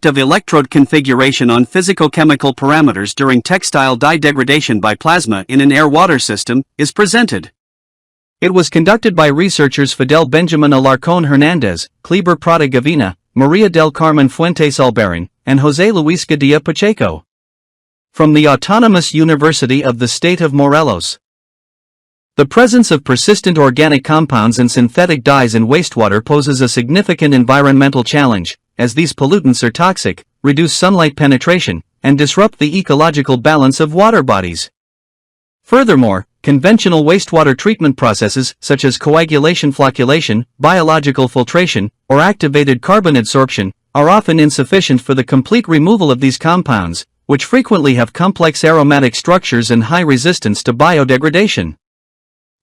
effect of electrode configuration on physicochemical parameters during textile dye degradation by plasma in an air-water system, is presented. It was conducted by researchers Fidel Benjamín Alarcón-Hernández, Klebe Prada-Gaviña, María del Carmen Fuentes-Albarrán, and José Luis Gadea-Pacheco. From the Autonomous University of the State of Morelos. The presence of persistent organic compounds and synthetic dyes in wastewater poses a significant environmental challenge, as these pollutants are toxic, reduce sunlight penetration, and disrupt the ecological balance of water bodies. Furthermore, conventional wastewater treatment processes such as coagulation flocculation, biological filtration, or activated carbon adsorption are often insufficient for the complete removal of these compounds, which frequently have complex aromatic structures and high resistance to biodegradation.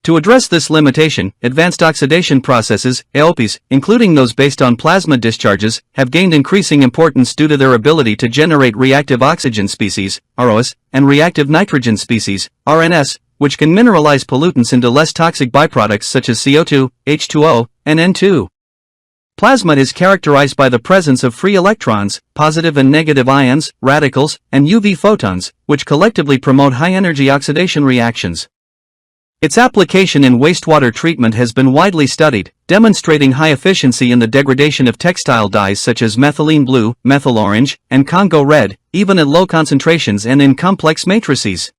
To address this limitation, advanced oxidation processes, AOPs, including those based on plasma discharges, have gained increasing importance due to their ability to generate reactive oxygen species, ROS, and reactive nitrogen species, RNS, which can mineralize pollutants into less toxic byproducts such as CO2, H2O, and N2. Plasma is characterized by the presence of free electrons, positive and negative ions, radicals, and UV photons, which collectively promote high-energy oxidation reactions. Its application in wastewater treatment has been widely studied, demonstrating high efficiency in the degradation of textile dyes such as methylene blue, methyl orange, and Congo red, even at low concentrations and in complex matrices.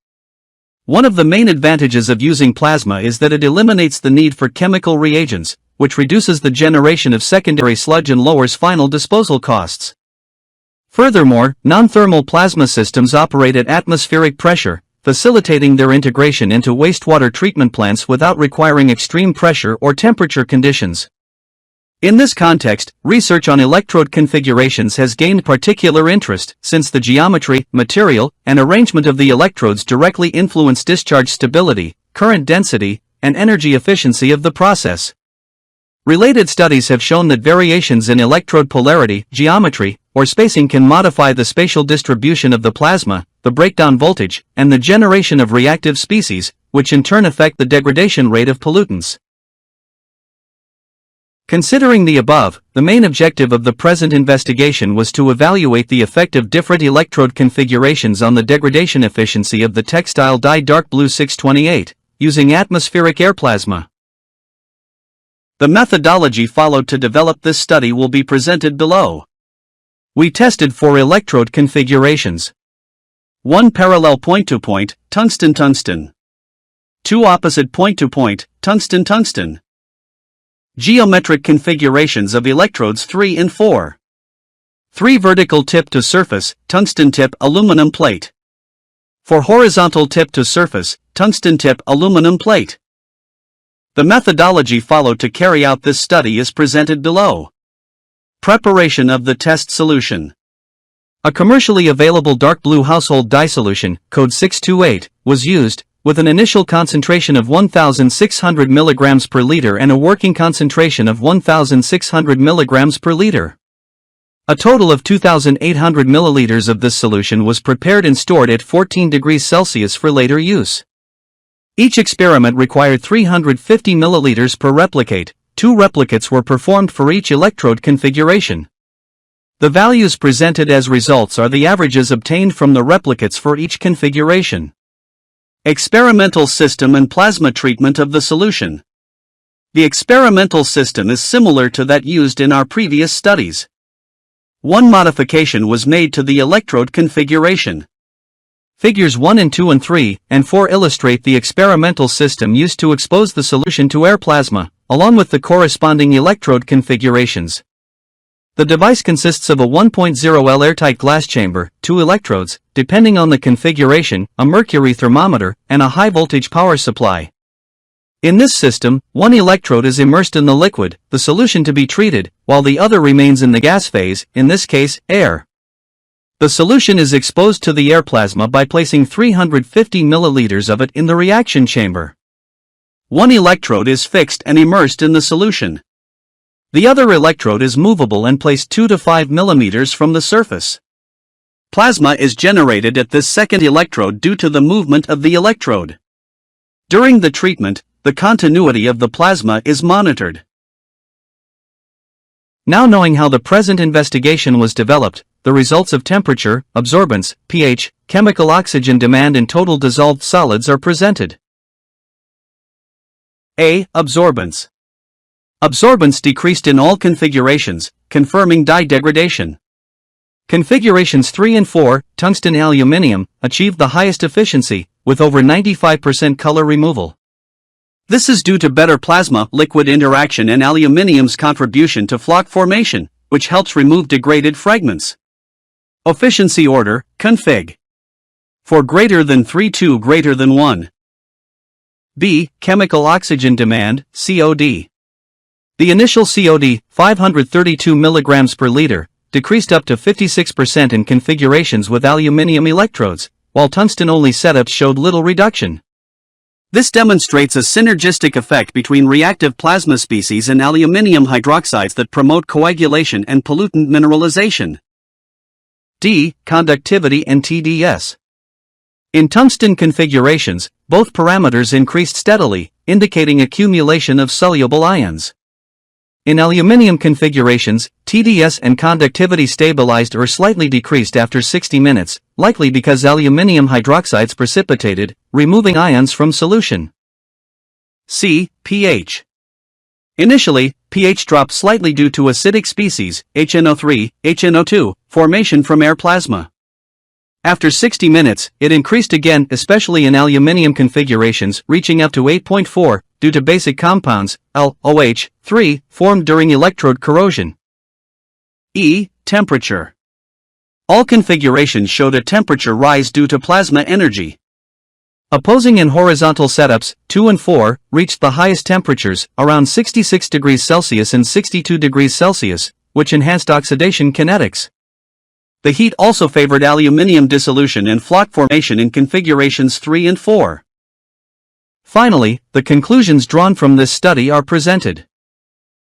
One of the main advantages of using plasma is that it eliminates the need for chemical reagents, which reduces the generation of secondary sludge and lowers final disposal costs. Furthermore, non-thermal plasma systems operate at atmospheric pressure, facilitating their integration into wastewater treatment plants without requiring extreme pressure or temperature conditions. In this context, research on electrode configurations has gained particular interest, since the geometry, material, and arrangement of the electrodes directly influence discharge stability, current density, and energy efficiency of the process. Related studies have shown that variations in electrode polarity, geometry, or spacing can modify the spatial distribution of the plasma, the breakdown voltage, and the generation of reactive species, which in turn affect the degradation rate of pollutants. Considering the above, the main objective of the present investigation was to evaluate the effect of different electrode configurations on the degradation efficiency of the textile dye dark blue 628, using atmospheric air plasma. The methodology followed to develop this study will be presented below. We tested 4 electrode configurations. 1 parallel point-to-point, tungsten-tungsten. 2 opposite point-to-point, tungsten-tungsten. Geometric configurations of electrodes 3 and 4. 3 vertical tip-to-surface, tungsten-tip aluminum plate. 4 horizontal tip-to-surface, tungsten-tip aluminum plate. The methodology followed to carry out this study is presented below. Preparation of the test solution. A commercially available dark blue household dye solution, code 628, was used, with an initial concentration of 1,600 mg per liter and a working concentration of 1,600 mg per liter. A total of 2,800 milliliters of this solution was prepared and stored at 14 degrees Celsius for later use. Each experiment required 350 milliliters per replicate. 2 replicates were performed for each electrode configuration. The values presented as results are the averages obtained from the replicates for each configuration. Experimental system and plasma treatment of the solution. The experimental system is similar to that used in our previous studies. One modification was made to the electrode configuration. Figures 1 and 2 and 3 and 4 illustrate the experimental system used to expose the solution to air plasma, along with the corresponding electrode configurations. The device consists of a 1.0 L airtight glass chamber, 2 electrodes, depending on the configuration, a mercury thermometer, and a high-voltage power supply. In this system, one electrode is immersed in the liquid, the solution to be treated, while the other remains in the gas phase, in this case, air. The solution is exposed to the air plasma by placing 350 milliliters of it in the reaction chamber. One electrode is fixed and immersed in the solution. The other electrode is movable and placed 2 to 5 millimeters from the surface. Plasma is generated at this second electrode due to the movement of the electrode. During the treatment, the continuity of the plasma is monitored. Now knowing how the present investigation was developed, the results of temperature, absorbance, pH, chemical oxygen demand and total dissolved solids are presented. A. Absorbance. Absorbance decreased in all configurations, confirming dye degradation. Configurations 3 and 4, tungsten aluminium, achieved the highest efficiency, with over 95% color removal. This is due to better plasma-liquid interaction and aluminium's contribution to flock formation, which helps remove degraded fragments. Efficiency order, config. For greater than 3 to greater than 1. B. Chemical oxygen demand, COD. The initial COD, 532 mg per liter, decreased up to 56% in configurations with aluminium electrodes, while tungsten-only setups showed little reduction. This demonstrates a synergistic effect between reactive plasma species and aluminium hydroxides that promote coagulation and pollutant mineralization. D. Conductivity and TDS. In tungsten configurations, both parameters increased steadily, indicating accumulation of soluble ions. In aluminium configurations, TDS and conductivity stabilized or slightly decreased after 60 minutes, likely because aluminium hydroxides precipitated, removing ions from solution. C. pH. Initially, pH dropped slightly due to acidic species, HNO3, HNO2, formation from air plasma. After 60 minutes, it increased again, especially in aluminium configurations, reaching up to 8.4, due to basic compounds, LOH3, formed during electrode corrosion. E. Temperature. All configurations showed a temperature rise due to plasma energy. Opposing and horizontal setups, 2 and 4, reached the highest temperatures, around 66 degrees Celsius and 62 degrees Celsius, which enhanced oxidation kinetics. The heat also favored aluminium dissolution and flock formation in configurations 3 and 4. Finally, the conclusions drawn from this study are presented.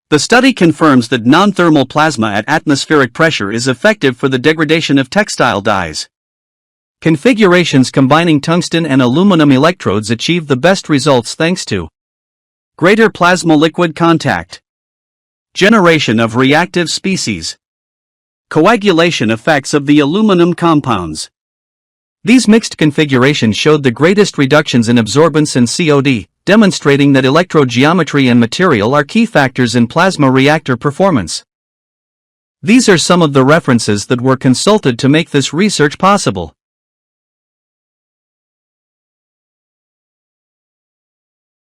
The study confirms that non-thermal plasma at atmospheric pressure is effective for the degradation of textile dyes. Configurations combining tungsten and aluminum electrodes achieve the best results thanks to greater plasma-liquid contact, generation of reactive species, coagulation effects of the aluminum compounds. These mixed configurations showed the greatest reductions in absorbance and COD, demonstrating that electrode geometry and material are key factors in plasma reactor performance. These are some of the references that were consulted to make this research possible.